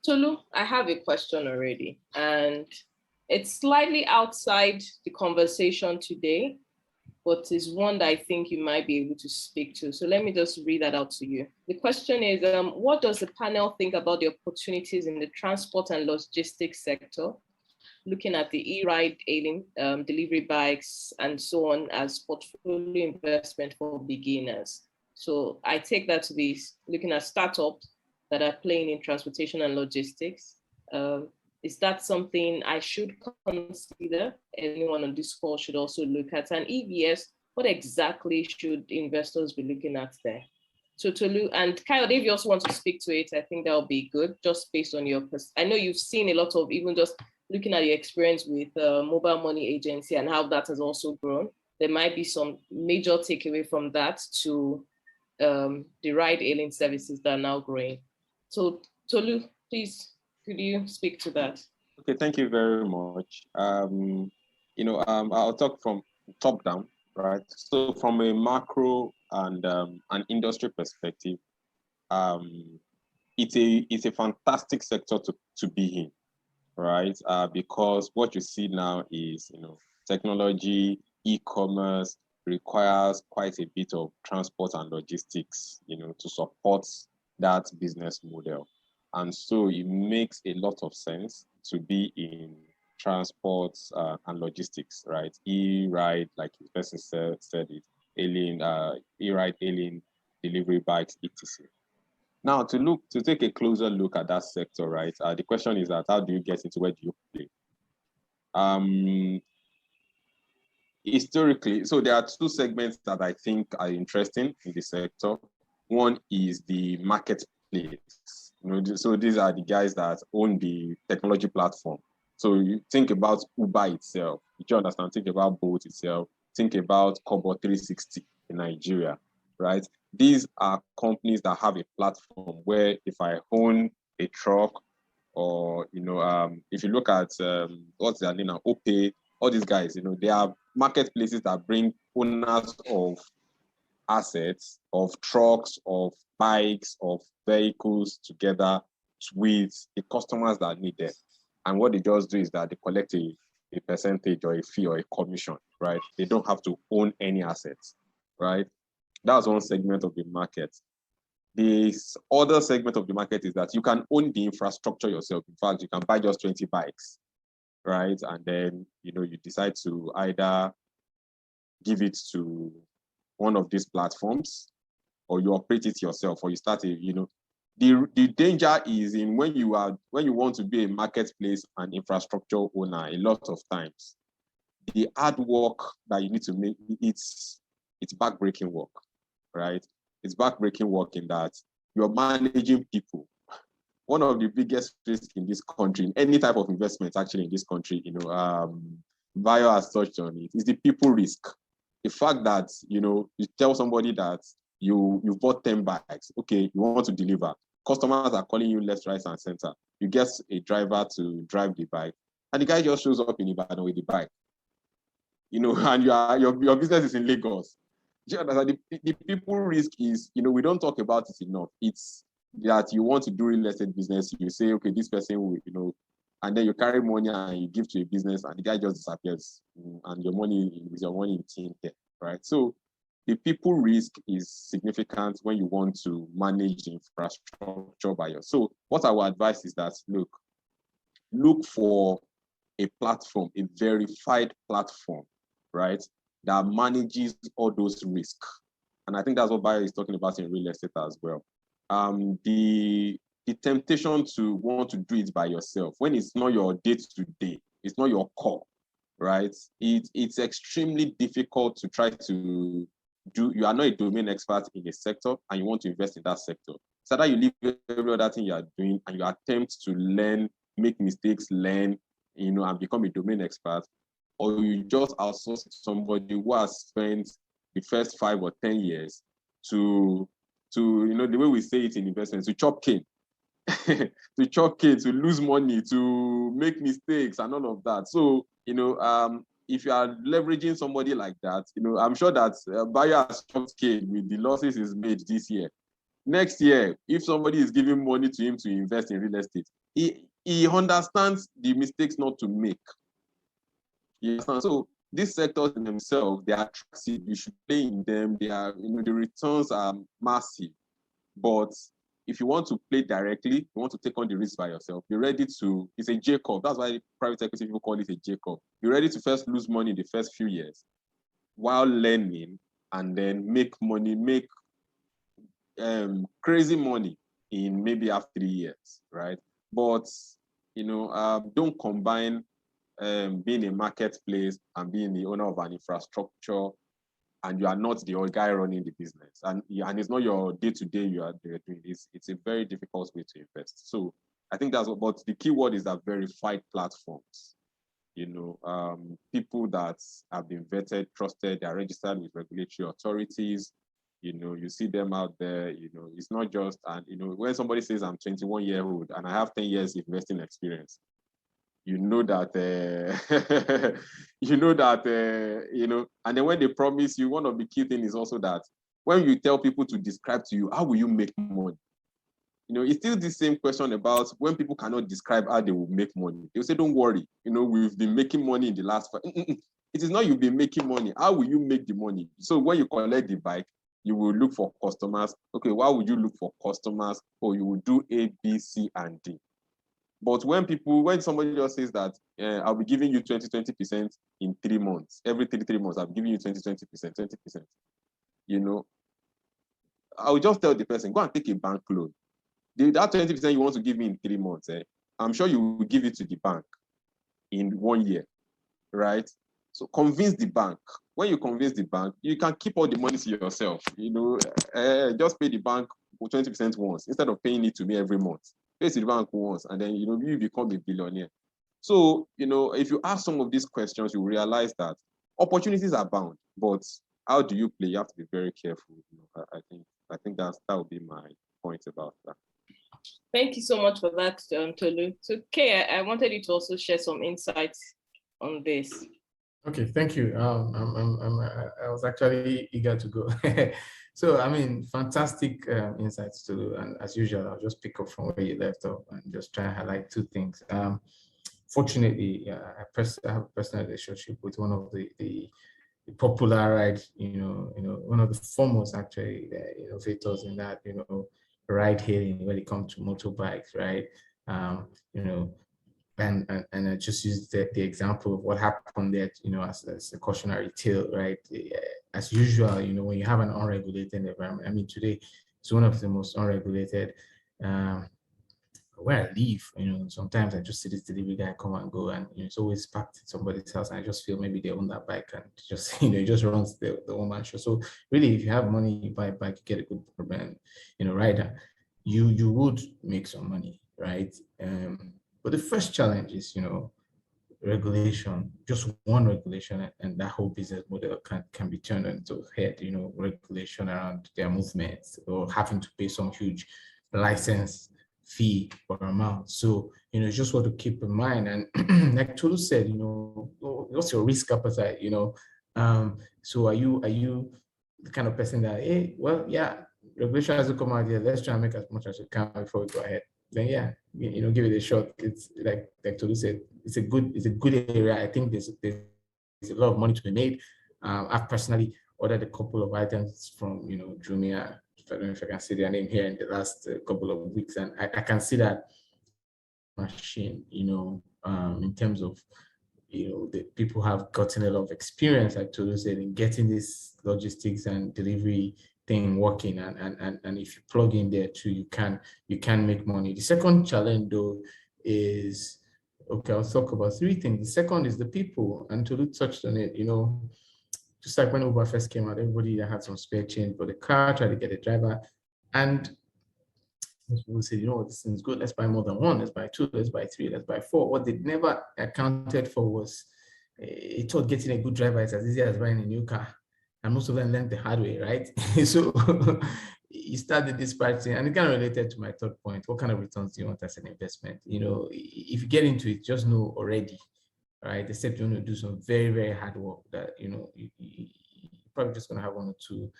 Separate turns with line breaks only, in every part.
Tolu, I have a question already, and it's slightly outside the conversation today, but is one that I think you might be able to speak to. So let me just read that out to you. The question is, what does the panel think about the opportunities in the transport and logistics sector, looking at the e-ride hailing, delivery bikes, and so on as portfolio investment for beginners? So I take that to be looking at startups that are playing in transportation and logistics. Is that something I should consider? Anyone on this call should also look at. And if yes, what exactly should investors be looking at there? So Tolu and Kyle, if you also want to speak to it, I think that would be good, just based on your, I know you've seen a lot of, even just looking at your experience with mobile money agency and how that has also grown. There might be some major takeaway from that to the ride hailing services that are now growing. So Tolu, please, could you speak to that?
Okay, thank you very much. I'll talk from top down, right? So from a macro and an industry perspective, it's a fantastic sector to be in, right? Because what you see now is, technology, e-commerce requires quite a bit of transport and logistics, to support that business model. And so it makes a lot of sense to be in transport and logistics, right? E-ride, like the person said it, e-ride, hailing, delivery bikes, etc. Now, to take a closer look at that sector, right? The question is that how do you get into, where do you play? Historically, so there are two segments that I think are interesting in the sector. One is the marketplace. So these are the guys that own the technology platform. So you think about Uber itself, you understand, think about Bolt itself, think about Kobo 360 in Nigeria, right? These are companies that have a platform where if I own a truck, or if you look at what's their name now, Opay, all these guys, they are marketplaces that bring owners of assets, of trucks, of bikes, of vehicles together with the customers that need them. And what they just do is that they collect a percentage or a fee or a commission, right? They don't have to own any assets, right? That's one segment of the market. This other segment of the market is that you can own the infrastructure yourself. In fact, you can buy just 20 bikes, right? And then, you decide to either give it to one of these platforms, or you operate it yourself, or you start the danger is in when you want to be a marketplace and infrastructure owner, a lot of times, the hard work that you need to make, it's backbreaking work, right? It's backbreaking work in that you're managing people. One of the biggest risks in this country, in any type of investment actually in this country, Bio has touched on it, is the people risk. The fact that, you tell somebody that you bought 10 bikes, okay, you want to deliver. Customers are calling you left, right, and center. You get a driver to drive the bike, and the guy just shows up in Ibadan with the bike. And your business is in Lagos. The people risk is, we don't talk about it enough. It's that you want to do real estate business, you say, okay, this person will, and then you carry money and you give to a business, and the guy just disappears, and your money in thin there, right? So the people risk is significant when you want to manage the infrastructure by yourself. So what I would advise is that, look for a platform, a verified platform, right, that manages all those risks. And I think that's what Bayo is talking about in real estate as well. The temptation to want to do it by yourself, when it's not your day-to-day, it's not your core, right? It's extremely difficult to try to do. You are not a domain expert in a sector and you want to invest in that sector. So that you leave every other thing you are doing and you attempt to learn, make mistakes, learn, and become a domain expert, or you just outsource somebody who has spent the first 5 or 10 years to the way we say it in investments, to chop cane, to lose money, to make mistakes and all of that. So, if you are leveraging somebody like that, I'm sure that Bayo has chopped cane with the losses he's made this year. Next year, if somebody is giving money to him to invest in real estate, he understands the mistakes not to make. You understand? So these sectors in themselves, they are attractive. You should play in them. They are, the returns are massive. But if you want to play directly, you want to take on the risk by yourself, be ready to, it's a G.E.O. That's why private equity people call it a G.E.O. Be ready to first lose money in the first few years while learning, and then make money, make crazy money in maybe after 3 years, right? But, don't combine being a marketplace and being the owner of an infrastructure, and you are not the old guy running the business, and it's not your day-to-day you are doing this. It's a very difficult way to invest. So I think that's what, but the key word is that verified platforms, people that have been vetted, trusted, they're registered with regulatory authorities. You see them out there. It's not just, and when somebody says I'm 21-year-old and I have 10 years investing experience, that and then when they promise you, one of the key things is also that when you tell people to describe to you, how will you make money? It's still the same question about when people cannot describe how they will make money. They'll say, don't worry, we've been making money in the last 5. It is not you've been making money. How will you make the money? So when you collect the bike, you will look for customers. Okay, why would you look for customers? Or you will do A, B, C, and D. But when somebody just says that I'll be giving you 20% in 3 months, every 3 months, I'm giving you 20%, I'll just tell the person, go and take a bank loan. That 20% you want to give me in 3 months, I'm sure you will give it to the bank in 1 year, right? So convince the bank. When you convince the bank, you can keep all the money to yourself. Just pay the bank 20% once instead of paying it to me every month. Pay to the bank once, and then you become a billionaire. So if you ask some of these questions, you realize that opportunities are bound, but how do you play? You have to be very careful. I think that would be my point about that.
Thank you so much for that, Tolu. So, Kay, I wanted you to also share some insights on this.
Okay, thank you. I was actually eager to go. So, fantastic insights, Tolu. And as usual, I'll just pick up from where you left off and just try and highlight 2 things. Fortunately, I have a personal relationship with one of the popular ride, one of the foremost actually innovators in that, ride hailing when it comes to motorbikes, right? And I just used the example of what happened there, as a cautionary tale, right? As usual, when you have an unregulated environment, today it's one of the most unregulated where I live. Sometimes I just see this delivery guy come and go, and it's always parked at somebody's house, and I just feel maybe they own that bike, and just it just runs the whole man show. So really, if you have money, you buy a bike, you get a good brand, rider, you would make some money, right? But the first challenge is, regulation, just one regulation, and that whole business model can be turned into head, regulation around their movements or having to pay some huge license fee or amount. So, it's just what to keep in mind. And like Tolu said, what's your risk appetite, so are you the kind of person that, hey, well, yeah, regulation has to come out here, let's try and make as much as we can before we go ahead? Then yeah, give it a shot. It's like Tolu said, it's a good area. I think there's a lot of money to be made. I've personally ordered a couple of items from Jumia. I don't know if I can say their name here in the last couple of weeks, and I can see that machine, in terms of the people have gotten a lot of experience, like Tolu said, in getting this logistics and delivery thing working, and if you plug in there too, you can make money. The second challenge though is, okay, I'll talk about 3 things. The second is the people, and Tolu touched on it. Just like when Uber first came out, everybody that had some spare change for the car, tried to get a driver, and people say, this thing's good, let's buy more than 1, let's buy 2, let's buy 3, let's buy 4. What they never accounted for was it thought getting a good driver is as easy as buying a new car. And most of them learned the hard way, right? So you started this practicing, and it kind of related to my third point. What kind of returns do you want as an investment? If you get into it, just know already, right? Except you want to do some very, very hard work that, you're probably just going to have 1 or 2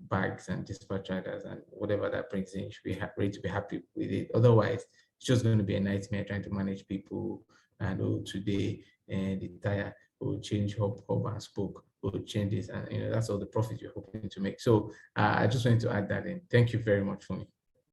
bags and dispatch riders and whatever that brings in, you should be ready to be happy with it. Otherwise, it's just going to be a nightmare trying to manage people. And today and the tire will change hub and spoke, will change this, and that's all the profit you're hoping to make. So I just wanted to add that in. Thank you very much for me.